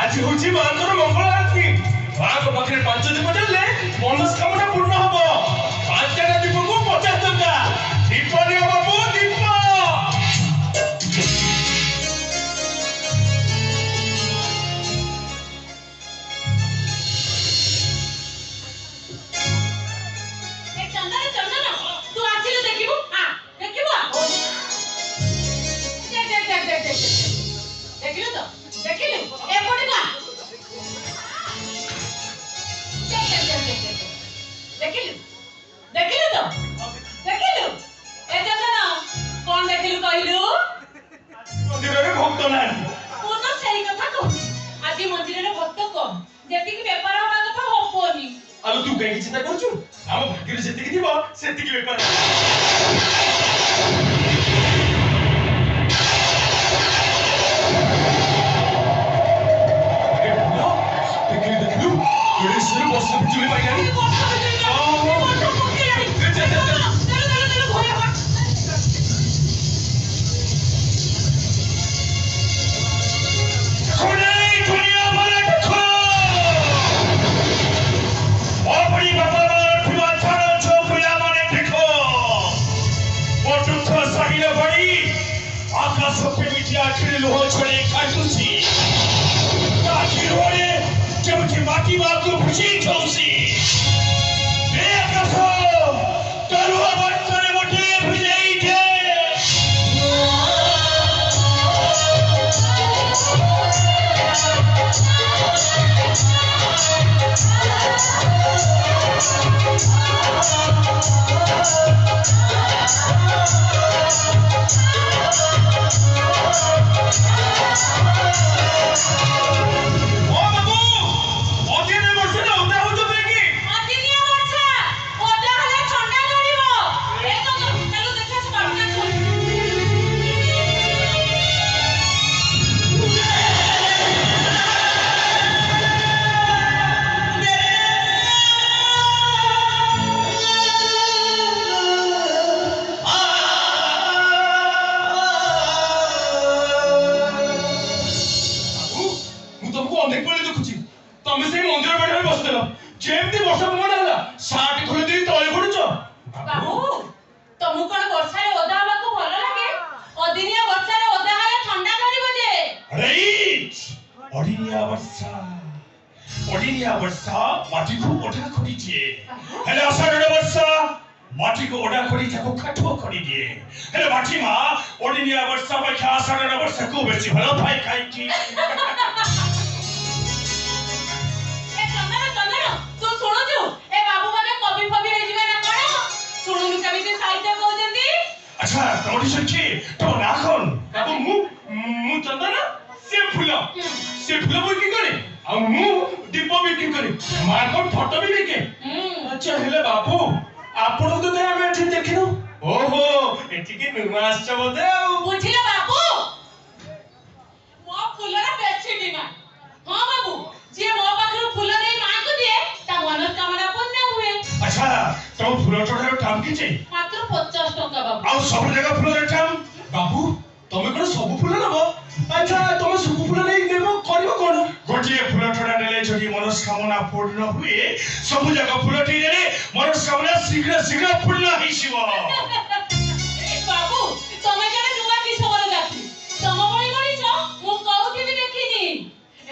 आज हूँ मांकर मंगल आरती माँ पाखे 5 दीप जल्ले मनस्कामना पूर्ण हम 5टा दीप को 50 टंका दीप दियो बाबू दीप तू कहीं चिंता करू आम भाग्य से बेपार माटी बात को खुशी ठोसी बेकसो तरुआ बटने मोटे भुजाई थे माटी को ओढ़ा खोड़ी दिए हेले आषाढ़ वर्षा माटी को ओढ़ा खोड़ी जाको काठो खोड़ी दिए हेले माटी मा ओडिनिया वर्षा बखा आषाढ़ वर्षा को बेसी भलो पाई खाई की ए चंदन तू सुनु छु ए बाबू माने कवि फवि हे जिवे ना कोन सुनुनु कविते साहित्य कहउजंती अच्छा तोडी सखी तो ना कोन बाबू मु चंदन से फूल बुकी करे आ मु दीप बिक्री करे मार को फोटो भी बिके अच्छा हेले बाबू आपण तो दे हम एठी देखिनो ओहो एठी के निर्मास छ बोदे बुझिले बाबू मो फूलरा बेछि दिना हां बाबू जे मो पाखरु फूल नै मां को दिए ता मनोकामना पूर्ण हुए अच्छा तो फूल चढ़ारो ठाम की छै मात्र 50 टका बाबू आ सब जगह फूल रे ठाम बाबू तमे कोन सब फूल नबो अच्छा तमे सब फूल नै नेबो करिवो कोन गोटिए फूल छड़ा नेले जदि मनस्कामना पूर्ण हुए सब जगह फूल टिरे मनस्कामना शीघ्र पूर्ण हिसिबो बाबू तमे जने नुवा की सबर जाती तम बड़ी बड़ी छ मु कहूती भी देखिनी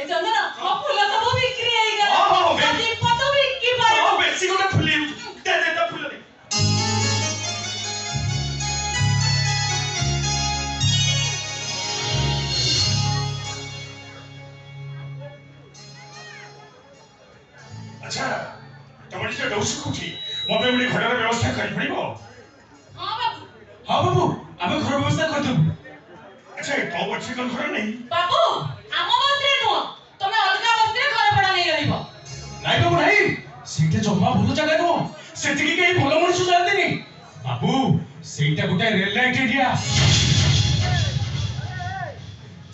ए चंदन मो फूल सब बिक्री आइ गला हां दीप तो बिक्री पारे हां बेसी गोटे फूली दे ता फूल दे अच्छा तमरी से डौस कुठी मोबे बड़ी घरर व्यवस्था करि पड़िबो हां बाबू आमे घर व्यवस्था कर दू अच्छा तो बच्चे कन घर नहीं बाबू आम बस्त्रे नो तमे अलगा बस्त्रे घर पड़ा नहीं रहिबो नहीं बाबू नहीं सीटे जम्मा भूल जगह नो सेति के केही भलो मनुष्य जानते नहीं बाबू सेटा गोटे रेल लाइट एरिया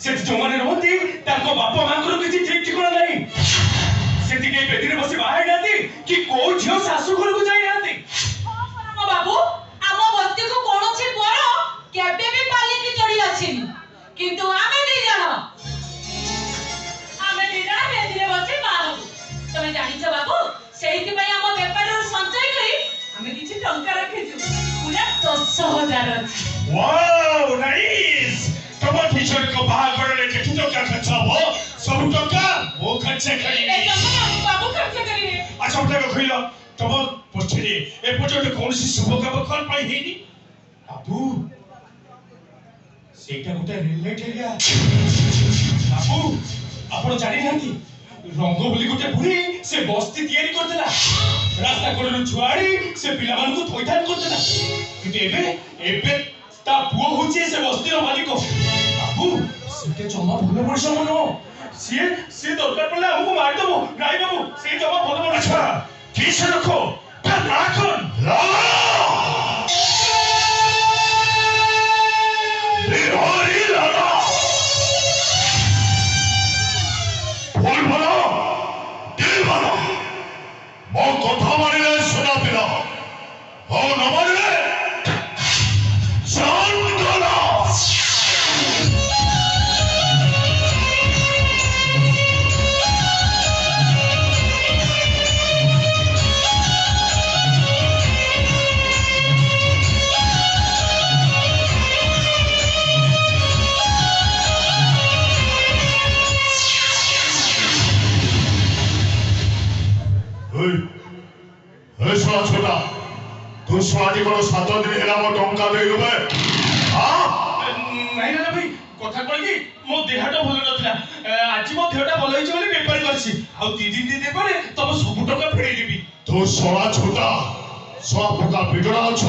सेति जोमाने रहती ताको बापा मांकर किछि ठीक ठिकाना नहीं सेति के बेदी रे बसी बाहर जाती कि को झियो सासु घर को जाई जाती हां बाबू आम बस्ती को कोनोसी पर केबे भी पाली की चढ़ी आछिनी किंतु आमे दी जण କରିବାର ଅଛି। वाओ नाइस तम टीचर को बाहागर रे केठी टका खर्च हो सब टका वो खर्च करी ଏ ଚନ୍ଦନ ବାବୁ ଖର୍ଚ୍ଚ କରିବେ। अच्छा उठा को खइलो तम पछरे ए पछरे कोनसी शुभ काम कोन पाई हेनी बाबू सेटा गोटे रिलेट एरिया बाबू आपण जानि नांती रंग बोली गोटे बुढ़ी से बस्ती तैयारी करतेला रास्ता कोडनु छुआड़ी से पिला मान को थोइथान करतेला किते एबे ता पुओ होचे से बस्ती रो मालिक बाबू सेटे जमा भलो मनुष्य मनो से दरकार पड़ले हमको मार देबो नाई बाबू से जमा भलो मनुष्य अच्छा ठीक से रखो ता राखन बिहारी लाला बोल बोलो दिल बोलो मो कथा मानिले सुना पिला हो न मानिले शांत करो छोटा छोटा तू स्वादी को 7 दिन हेला मो टंका दे देबे हां नहीं ना भाई कथा कोन की मो देहटा भलो नथला आज मो देहटा भलो होइछ बोली पेपर करछि आ 3 दिन ପରେ तब सब टका फेरै देबी तू सोळा छोटा सोळा पका बिडरा छ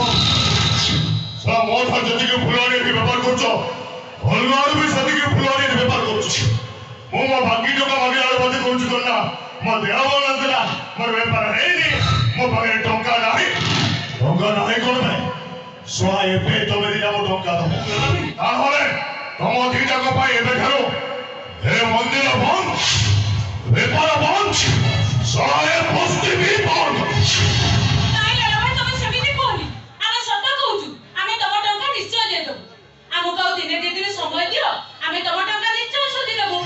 सा मोठा जति के फुलानी भी व्यापार करछो भलगार भी सदी के फुलानी व्यापार करछो मो भागी टका भागी आड़ बदे करछु करना मो देह भलो नथला मोर व्यापार हेनी मो पाखे टंका नाही कोन भाई सोळा एबे तमे दिना मो टंका दबो ताहले तम दिटा को पाई एबे ठारो हे मंदिर बंद व्यापार बंद सोळा ए बस्ती भी बंद ନାଇଁ ଲାଲା ଭାଇ ତମେ ସେମିତି କହନି ଆମେ ସତ କହୁଛୁ ଆମେ ତମ ଟଙ୍କା ନିଶ୍ଚୟ ଦେବୁ ଆମକୁ ଆଉ ଦିନେ ଦି ଦିନ ସମୟ ଦିଅ ଆମେ ତମ ଟଙ୍କା ନିଶ୍ଚୟ ସୁଝି ଦେବୁ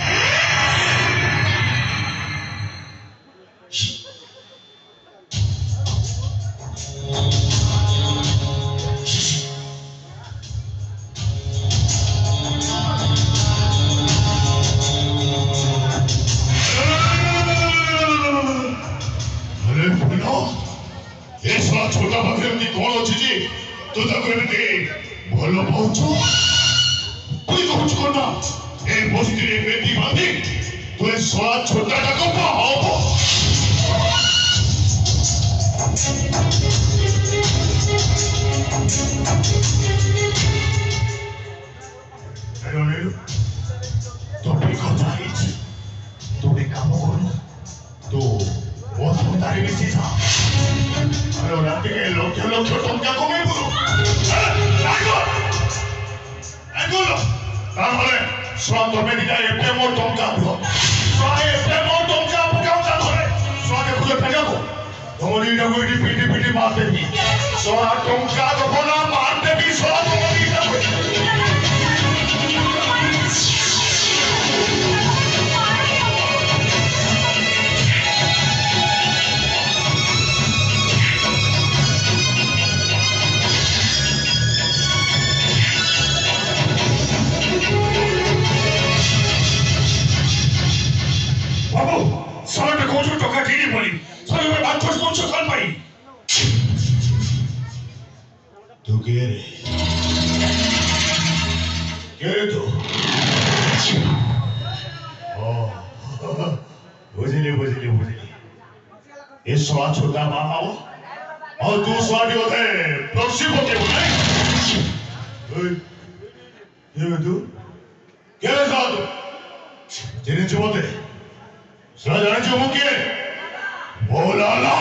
छोटा पाखे एमती कौन अच्छी जी तू ताको एमती भलो पाउछु कोई कहूछु कोना ए बस्ती रे बेटी बांधी तू ए सोळा छोटा टाको पाहो हेलो तो भी कथा हिच तो भी काम करू तो बहुत होतारी बेसी था अरे रात के लोग टंका कमे बोलो आगो ताहले स्वाद में दिया एपे मोर टंका दियो स्वाद एपे मोर टंका पकाउ ताहले स्वाद खुले फेगा को तोरी डगो इडी पीटी मार देबी स्वाद टंका दबो ना मार देबी स्वाद तोरी डगो बाबू सारे कोचो टका ठीक बोली सारे में बात कुछ कोचो कर पाई तू के रे तू ओ बुझली ये सोआ छोटा बाबू और तू स्वादी होते प्रॉक्सी होते बोले ये तू क्या है साधु तेरे जोते सजा जो मुके बोला ला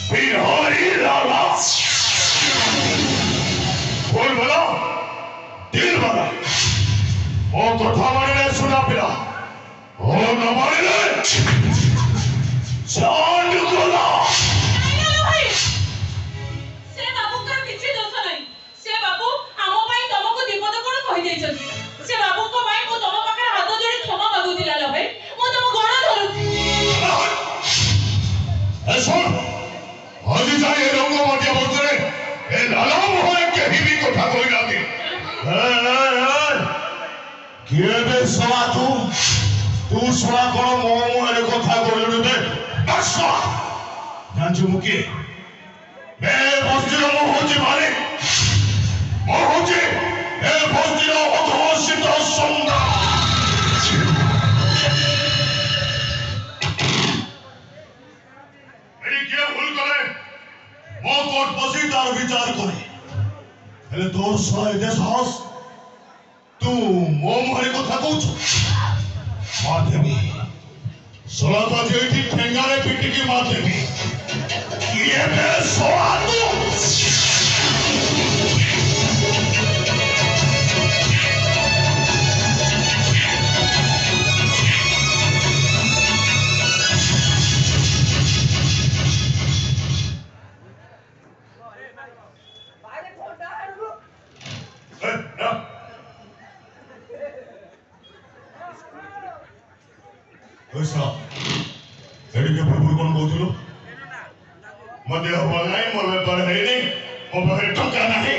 बिहारी लाला बोल बोला दिल बोला ओ तो था मारे सुना पिला ओ न मारे चांद बोला से बाबू का किछि दोष नहीं से बाबू हम भाई तुमको दीपद कोन कहि दै छथि से बाबू को भाई को तुम पाखे हाथ जोड़ी क्षमा मागु दिला ला भाई मो तुम गोड़ धरु ए सुन आज जाए रंग किए बे सवा तू सवा कोन मो मुहरे कथा कहलु बे बसवा जानजु मुके बे बस्तीर मो होची मारे मो होची ए बस्तीर अघोषित सम्राट मेरी किए भूल करे मो कोर्ट बसी तार विचार करे हेले तोर सवा एते साहस तू मो मुहरे कथा कहूछ माधवी सोला तो जेठी ठेंगारे पिटी की माधवी ये बे सोला तू एडी के प्रभु कोन कहथुलो मते हो नाही मोले पर है नहीं ओ बहे टका नाही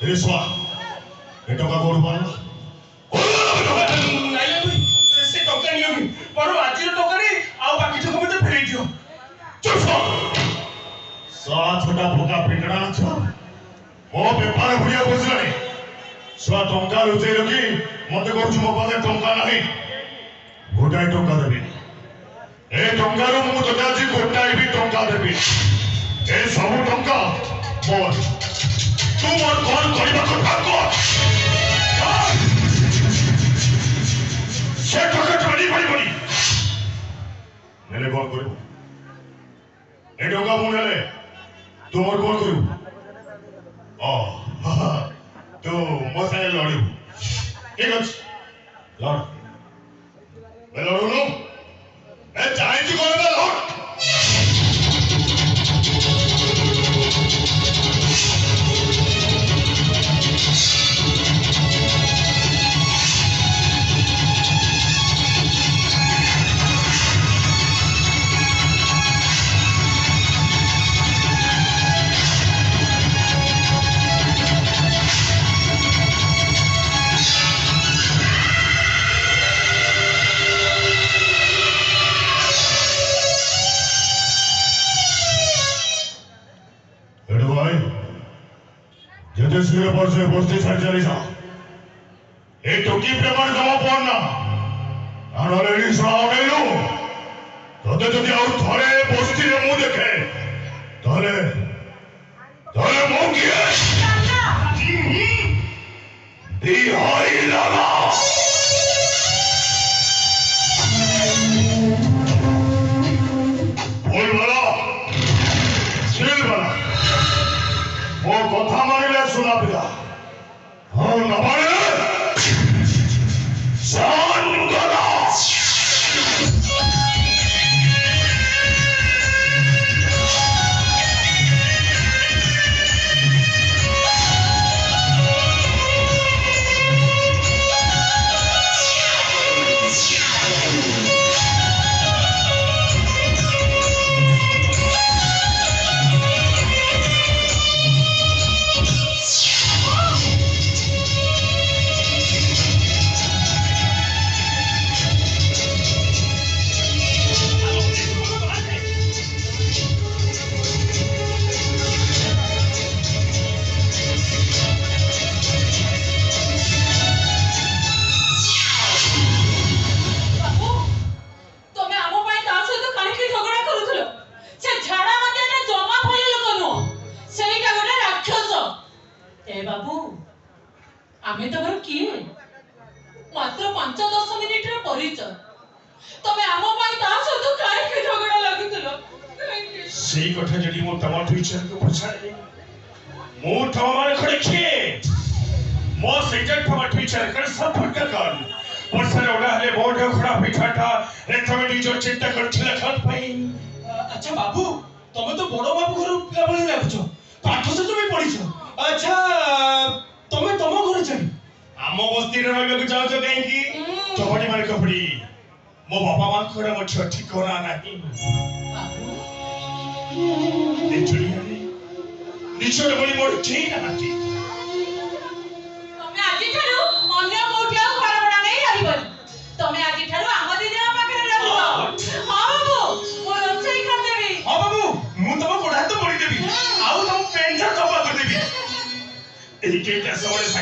रेसवा ए टका कोड पालो नाही से टका नियो पर आजि टका रे आ बाकी टका मते फेरै दियो चुप साला छोटा भोका पिटड़ा छ ओ व्यापार भुलिया बसले स्वा टका लुचै रखी मते कहछु मो पासे टका नाही गोटाई टका देबी ए टंकार मु तोते आज गोटाई भी टंका देबी ए सब टंका मोर तू मोर कौन करबा କଥା कह से टका चली पड़ी नेले कौन करू ए टंका मु नेले तू मोर कौन करू ओ तो मो से लड़ू ठीक अछि लड़ मैं लड़ू मैं चाहे जी कोई मैं लौट जदेश पर से बस्ती छाड़ चली जा ए टोकी प्रमाण जमा पड़ना आनले री साव नहीं लो तोते जदी आउ थरे बस्ती रे मु देखे तले तले मो किए दी हाई लगा बोल वाला सिल वाला वो कथा मानिले सुना पिता हाँ न मानिले जान गला आमे तमर किए मात्र 5-10 मिनिट रे परिचय तमे आमो पाई ता सहित काहे के झगड़ा लागुतलो सेही कथा जडी मो तमा टीचर को पछाड़े मो तमा माने खड़े छे मो सेजट तमा टीचर कर सब फटका कर वर्षा ओडा हले बोर्ड खड़ा पिठाटा रे तमे टीचर चिंता करथिला खत पाई अच्छा बाबू तमे तो बड़ो बाबू घर पिला बळी लागुछो पाठ से तुमे पढिछो अच्छा तमे तमो घर चली आमो बस्ती रे रहबे को चाहछो काहे की चपड़ी मारे कपड़ी मो बाबा मा खरा मो ठिकाना नाही बाबू निचुलिया रे निचोड़ बड़ी मोर ठीक ना तमे आजि थारु अन्य मोठिया घर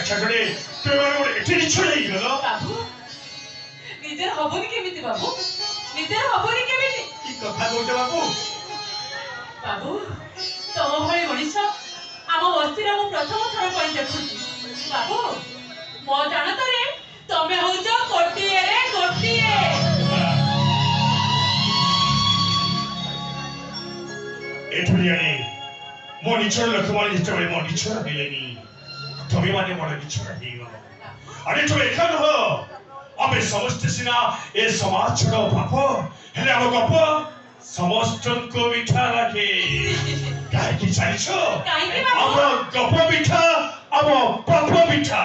ଛାକରେ ତୁମେ ମାନେ ଗୋଟେ ଏଠି ନିଛ ହେଇଗଲ ବାବୁ ନିଜର ହବନି କେମିତି ବାବୁ ନିଜର ହବନି କେମିତି କି କଥା କହୁଛ ବାବୁ ବାବୁ ତମ ଭଳି ମଣିଷ ଆମ ବସ୍ତିରେ ମୁଁ ପ୍ରଥମ ଥର ପାଇଁ ଦେଖୁଛି ବାବୁ ମୋ ଜାଣତରେ ତମେ ହଉଛ ଗୋଟିଏରେ ଗୋଟିଏ ଏଠୁ ଜାଣି ମୋ ନିଜର ଲୋକମାନେ ଯେତେବେଳେ ମୋ ନିଜର ହେଲେନି ତମେ ମାନେ ମୋର ନିଜର ହେଇଗଲ ଆରେ ତୁମେ ଏକା ନୁହ ଆମେ ସମସ୍ତେ ସିନା ଏ ସମାଜର ପାପ ହେଲେ ଆମ ଗପ ସମସ୍ତଙ୍କୁ ମିଠା ଲାଗେ କାହିଁକି ଜାଣିଛ କାହିଁକି ବାବୁ? ଆମ ଗପ ମିଠା ଆମ ପାପ ମିଠା